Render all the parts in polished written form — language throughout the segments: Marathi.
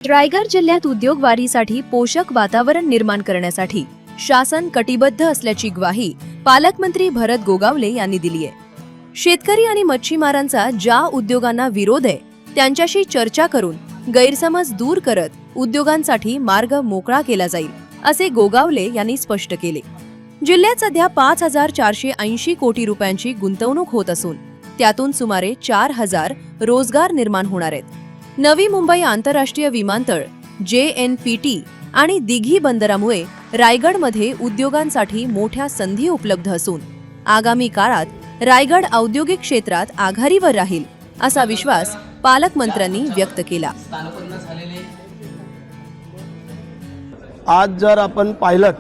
रायगड जिल्ह्यात उद्योग वाढीसाठी पोषक वातावरण निर्माण करण्यासाठी शासन कटिबद्ध असल्याची ग्वाही पालकमंत्री भरत गोगावले यांनी दिली आहे। शेतकरी आणि मच्छीमारांचा ज्या उद्योगांना विरोध आहे त्यांच्याशी चर्चा करून गैरसमज दूर करत उद्योगांसाठी मार्ग मोकळा केला जाईल, असे गोगावले यांनी स्पष्ट केले। जिल्ह्यात सध्या 5480 कोटी रुपयांची गुंतवणूक होत असून त्यातून सुमारे 4000 रोजगार निर्माण होणार आहेत। नवी मुंबई आंतरराष्ट्रीय विमानतळ, JNPT आणि दिघी बंदरामुळे रायगडमध्ये उद्योगांसाठी मोठ्या संधी उपलब्ध असून आगामी काळात रायगड औद्योगिक क्षेत्रात आघाडीवर राहील, असा विश्वास पालकमंत्र्यांनी व्यक्त केला। आज जर आपण पाहिलं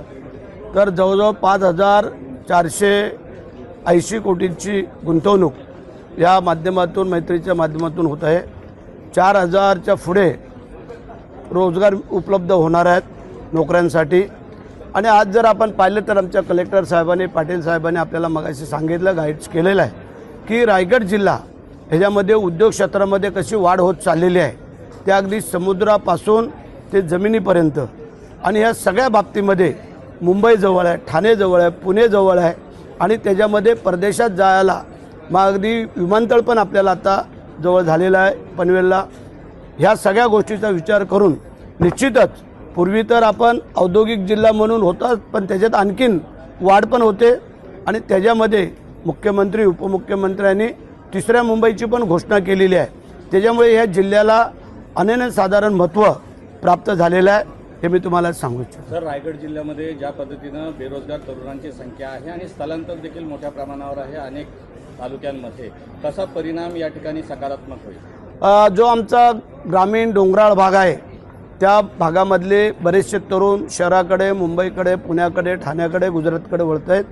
तर जवळजवळ 5480 कोटींची गुंतवणूक या माध्यमातून, मैत्रीच्या माध्यमातून होत आहे। 4000च्या पुढे रोजगार उपलब्ध होणार आहेत नोकऱ्यांसाठी। आणि आज जर आपण पाहिलं तर आमच्या कलेक्टर साहेबांनी, पाटील साहेबांनी आपल्याला मगाशी सांगितलं, गाईड्स केलेलं आहे की रायगड जिल्हा ह्याच्यामध्ये उद्योग क्षेत्रामध्ये कशी वाढ होत चाललेली आहे, त्या अगदी समुद्रापासून ते जमिनीपर्यंत। आणि ह्या सगळ्या बाबतीमध्ये मुंबई जवळ आहे, ठाणे जवळ आहे, पुणे जवळ आहे आणि त्याच्यामध्ये परदेशात जायला मग अगदी विमानतळ पण आपल्याला आता जवळ झालेला आहे पनवेलला। ह्या सगळ्या गोष्टीचा विचार करून निश्चितच पूर्वी तर आपण औद्योगिक जिल्हा म्हणून होता, पण त्याच्यात आणखीन वाढ पण होते आणि त्याच्यामध्ये मुख्यमंत्री, उपमुख्यमंत्र्यांनी तिसऱ्या मुंबईची पण घोषणा केलेली आहे। त्याच्यामुळे ह्या जिल्ह्याला अनन्यसाधारण महत्त्व प्राप्त झालेलं आहे, हे मी तुम्हाला सांगू इच्छितो। सर, रायगड जिल्ह्यामध्ये ज्या पद्धतीनं बेरोजगार तरुणांची संख्या आहे आणि स्थलांतर देखील मोठ्या प्रमाणावर आहे अनेक तालुक्यांमध्ये, कसा परिणाम या ठिकाणी सकारात्मक होईल? जो आमचा ग्रामीण डोंगराळ भाग आहे त्या भागामधले बरेचसे तरुण शहराकडे, मुंबईकडे, पुण्याकडे, ठाण्याकडे, गुजरातकडे वळत आहेत।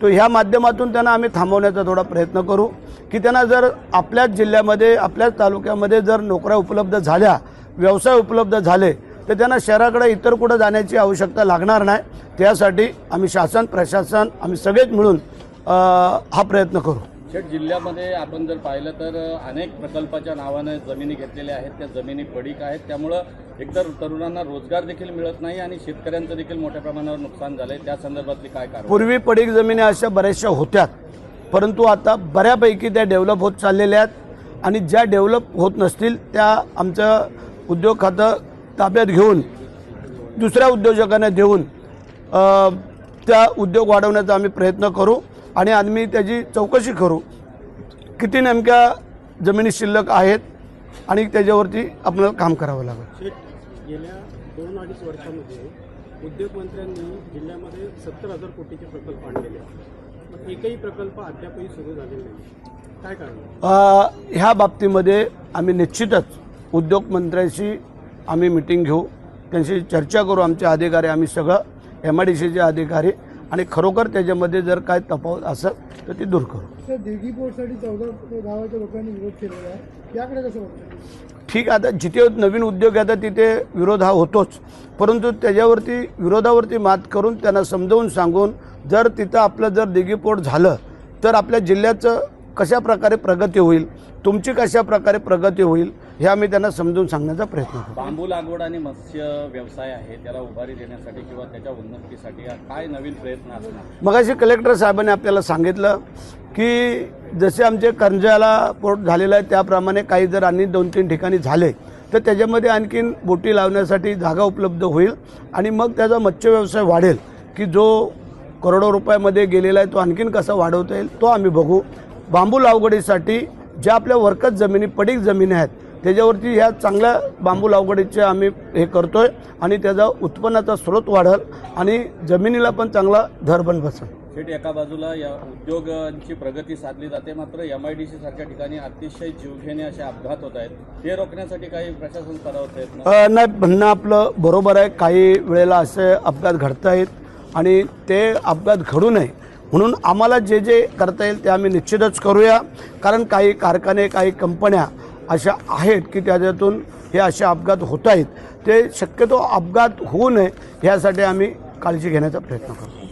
तो ह्या माध्यमातून त्यांना आम्ही थांबवण्याचा थोडा प्रयत्न करू की त्यांना जर आपल्याच जिल्ह्यामध्ये, आपल्याच तालुक्यामध्ये जर नोकऱ्या उपलब्ध झाल्या, व्यवसाय उपलब्ध झाले तर त्यांना शहराकडे इतर कुठं जाण्याची आवश्यकता लागणार नाही। त्यासाठी आम्ही शासन, प्रशासन, आम्ही सगळेच मिळून हा प्रयत्न करू। शेठ, जिल्ह्यामध्ये आपण जर पाहिलं तर अनेक प्रकल्पाच्या नावाने जमिनी घेतलेल्या आहेत, त्या जमिनी पडीक आहेत, त्यामुळं एकतर तरुणांना रोजगार देखील मिळत नाही आणि शेतकऱ्यांचं देखील मोठ्या प्रमाणावर नुकसान झालंय। त्या संदर्भातली काय कारवाई? पूर्वी पडीक जमिनी अशा बऱ्याचशा होत्या, परंतु आता बऱ्यापैकी त्या डेव्हलप होत चाललेल्या आहेत आणि ज्या डेव्हलप होत नसतील त्या आमचं उद्योग खातं ताब्यात घेऊन दुसऱ्या उद्योजकांना देऊन त्या उद्योग वाढवण्याचा आम्ही प्रयत्न करू आणि आम्ही त्याची चौकशी करू किती नेमक्या जमिनी शिल्लक आहेत आणि त्याच्यावरती आपल्याला काम करावं लागेल। गेल्या 2-2.5 वर्षामध्ये उद्योगमंत्र्यांनी जिल्ह्यामध्ये 70,000 कोटीचे प्रकल्प आणलेले आहेत, एकही प्रकल्प अद्यापही सुरू झालेला नाही, काय कारण? ह्या बाबतीमध्ये आम्ही निश्चितच उद्योगमंत्र्यांशी आम्ही मीटिंग घेऊ, त्यांची चर्चा करू, आमचे अधिकारी, आम्ही सगळं MIDCचे अधिकारी, आणि खरोखर त्याच्यामध्ये जर काय तफावत असेल तर ती दूर करू। दिघी पोर्टसाठी 14 गावाच्या लोकांनी विरोध केलेला आहे, याकडे कसं बघतो? ठीक आहे, आता जिथे नवीन उद्योग येतात तिथे विरोध हा होतोच, परंतु त्याच्यावरती विरोधावरती मात करून त्यांना समजावून सांगून जर तिथं आपलं जर दिघी पोर्ट झालं तर आपल्या जिल्ह्याचं कशा प्रकारे प्रगती होईल, तुमची कशा प्रकारे प्रगती होईल, हे आम्ही त्यांना समजून सांगण्याचा प्रयत्न करू। बांबू लागवड आणि मत्स्य व्यवसाय आहे, त्याला उभारी देण्यासाठी किंवा त्याच्या उन्नतीसाठी काय नवीन प्रयत्न असणार? मगाशी कलेक्टर साहेबांनी आपल्याला सांगितलं की जसे आमचे करंजाला पोर्ट झालेलं आहे त्याप्रमाणे काही जर आणि 2-3 ठिकाणी झाले तर त्याच्यामध्ये आणखीन बोटी लावण्यासाठी जागा उपलब्ध होईल आणि मग त्याचा मत्स्य व्यवसाय वाढेल की जो करोडो रुपयामध्ये गेलेला आहे तो आणखीन कसा वाढवता येईल तो आम्ही बघू। बांबू लागवडीसाठी ज्या आपल्या वरकत जमिनी, पडीक जमिनी आहेत त्याच्यावरती ह्या चांगल्या बांबू लागवडीचे आम्ही हे करतोय आणि त्याचा उत्पन्नाचा स्रोत वाढेल आणि जमिनीला पण चांगला दर पण बसेल। शेठ, एका बाजूला या उद्योगांची प्रगती साधली जाते, मात्र MIDC सारख्या ठिकाणी अतिशय जीवघेणे असे अपघात होत आहेत, ते रोखण्यासाठी काही प्रशासन स्तरावर प्रयत्न? नाही, म्हणणं आपलं बरोबर आहे, काही वेळेला असे अपघात घडत आहेत आणि ते अपघात घडू नये म्हणून आम्हाला जे जे करता येईल ते आम्ही निश्चितच करूया, कारण काही कारखाने, काही कंपन्या अशा आहेत की त्याच्यातून हे असे अपघात होत आहेत, ते शक्यतो अपघात होऊ नये यासाठी आम्ही काळजी घेण्याचा प्रयत्न करू।